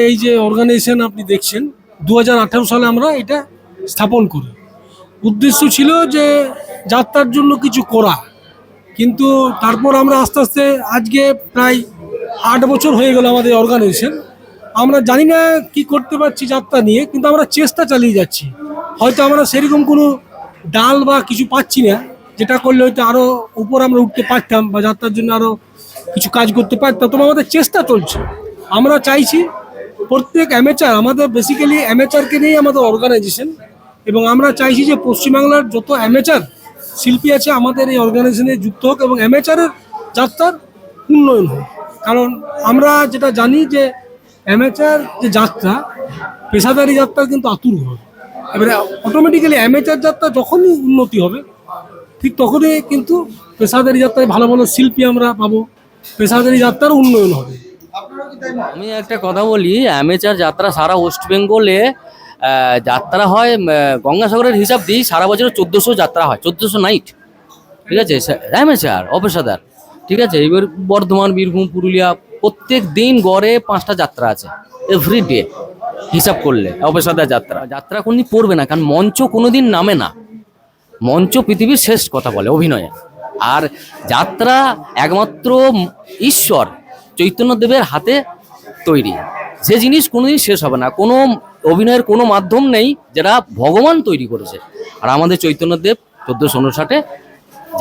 এই যে অর্গানাইজেশন আপনি দেখছেন 2018 সালে আমরা এটা স্থাপন করি। উদ্দেশ্য ছিল যে যাত্রার জন্য কিছু করা, কিন্তু তারপর আমরা আস্তে আস্তে আজকে প্রায় 8 বছর হয়ে গেল আমাদের অর্গানাইজেশন। আমরা জানি না কি করতে পারছি যাত্রা নিয়ে, কিন্তু আমরা চেষ্টা চালিয়ে যাচ্ছি। হয়তো আমরা সেরকম কোনো ডাল বা কিছু পাচ্ছি না, যেটা করলে হয়তো আরও উপর আমরা উঠতে পারতাম বা যাত্রার জন্য আরও কিছু কাজ করতে পারতাম। তবে আমাদের চেষ্টা চলছে। আমরা চাইছি প্রত্যেক অ্যামেচার, আমাদের বেসিক্যালি অ্যামেচারকে নিয়েই আমাদের অর্গানাইজেশন, এবং আমরা চাইছি যে পশ্চিমবাংলার যত অ্যামেচার শিল্পী আছে আমাদের এই অর্গানাইজেশনে যুক্ত হোক এবং অ্যামেচারের যাত্রার উন্নয়ন হোক। কারণ আমরা যেটা জানি যে অ্যামেচার যে যাত্রা, পেশাদারি যাত্রা কিন্তু আতুর হবে। এবারে অটোমেটিক্যালি অ্যামেচার যাত্রা যখনই উন্নতি হবে, ঠিক তখনই কিন্তু পেশাদারি যাত্রায় ভালো ভালো শিল্পী আমরা পাবো, পেশাদারি যাত্রার উন্নয়ন হবে। আমি একটা কথা বলি, অ্যামেচার যাত্রা সারা ওয়েস্ট বেঙ্গলে যাত্রা হয়। গঙ্গাসাগরের হিসাব দিই, সারা বছর 1400 যাত্রা হয়, 1400 নাইট। ঠিক আছে, অ্যামেচার অপেশাদার। ঠিক আছে, এবার বর্ধমান, বীরভূম, পুরুলিয়া প্রত্যেক দিন গড়ে 5টা যাত্রা আছে এভরি ডে। হিসাব করলে অপেশাদার যাত্রা যাত্রা কোনদিন পড়বে না, কারণ মঞ্চ কোনোদিন নামে না। মঞ্চ পৃথিবীর শেষ কথা বলে অভিনয়ে। আর যাত্রা একমাত্র ঈশ্বর চৈতন্যদেবের হাতে তৈরি, যে জিনিস কোনোদিন শেষ হবে না। কোনো অভিনয়ের কোনো মাধ্যম নেই যেটা ভগবান তৈরি করেছে। আর আমাদের চৈতন্যদেব 1459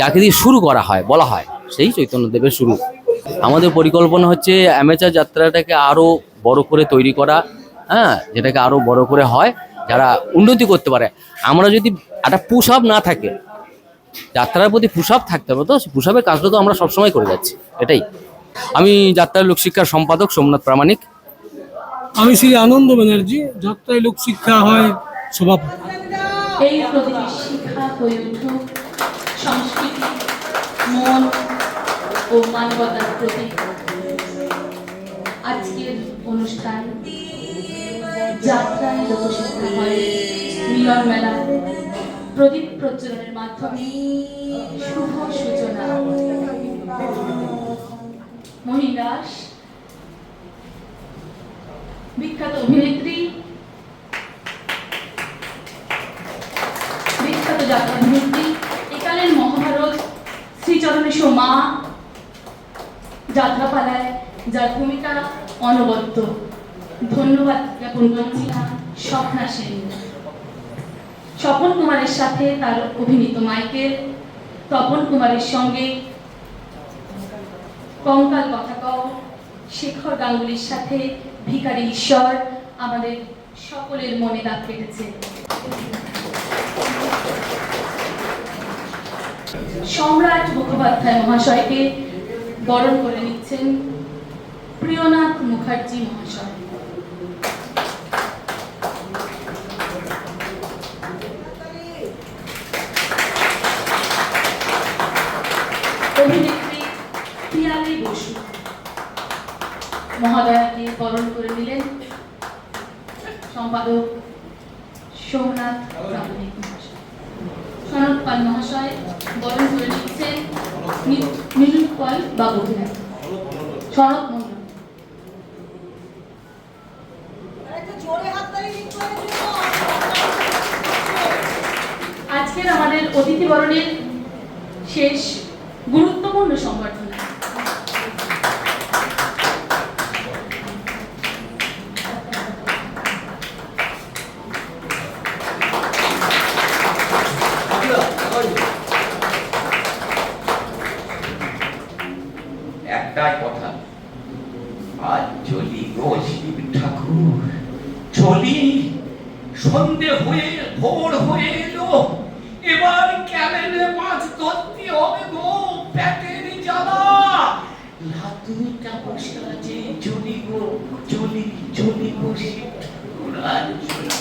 যাকে দিয়ে শুরু করা হয়, বলা হয় সেই চৈতন্যদেবের শুরু। আমাদের পরিকল্পনা হচ্ছে অ্যামেচার যাত্রাটাকে আরও বড় করে তৈরি করা, হ্যাঁ, যেটাকে আরও বড় করে হয়, যারা উন্নতি করতে পারে। আমরা যদি একটা পুশ আপ না থাকে, যাত্রার প্রতি পুশ আপ থাকতে হবে, তো সেই পুশ আপের কাজটা তো আমরা সবসময় করে যাচ্ছি। এটাই। আমি যাত্রার লোকশিক্ষার সম্পাদক সোমনাথ প্রামাণিক। আমি শ্রী আনন্দ ব্যানার্জি, যাত্রায় লোকশিক্ষা হয় সভাপতি। এই প্রতিটি শিক্ষা হয়ে উঠুক সংস্কৃতি, মন ও মানবতার প্রতীক। আজকের অনুষ্ঠান যাত্রায় লোকশিক্ষা হয় মিলন মেলা প্রদীপ প্রজ্বলনের মাধ্যমে শুভ সূচনা। মহিদাস বিখ্যাত অভিনেত্রী, বিখ্যাত যাত্রা অভিনেত্রী, একালের মহাভারত শ্রীচরণেশ মা যাত্রাপালায় যার ভূমিকা অনবদ্য। ধন্যবাদ জ্ঞাপন করছিলাম স্বপ্না সেন, স্বপন কুমারের সাথে তার অভিনীত মাইকেল, তপন কুমারের সঙ্গে কঙ্কাল কথা কও, শেখর গাঙ্গুলির সাথে ভিখারি ঈশ্বর আমাদের সকলের মনে দাগ কেটেছে। সম্রাট মুখোপাধ্যায় মহাশয়কে বরণ করে নিচ্ছেন প্রিয়নাথ মুখার্জি মহাশয়। অভিনেত্রী পিয়ালি বসু মহোদয়াকে বরণ করে নিলেন সম্পাদক সোমনাথ প্রামাণিক মহাশয়। সনৎ পাল মহাশয় বরণ করে নিচ্ছেন নীলুৎ পাল বাবু। সনৎ মন্ডল। আজকের আমাদের অতিথি বরণের শেষ গুরুত্বপূর্ণ সংবর্ধনা। একটাই কথা, আজ চলি গো শিব ঠাকুর চলি। সন্ধে হয়ে ভোর হয়ে এলো, এবার কেমনে মাছ ধরতে হবে গো, পেটের জ্বালা। লাতুটা বসে আছে, চলি গো চলি, চলি গো শিব ঠাকুর আর চলি।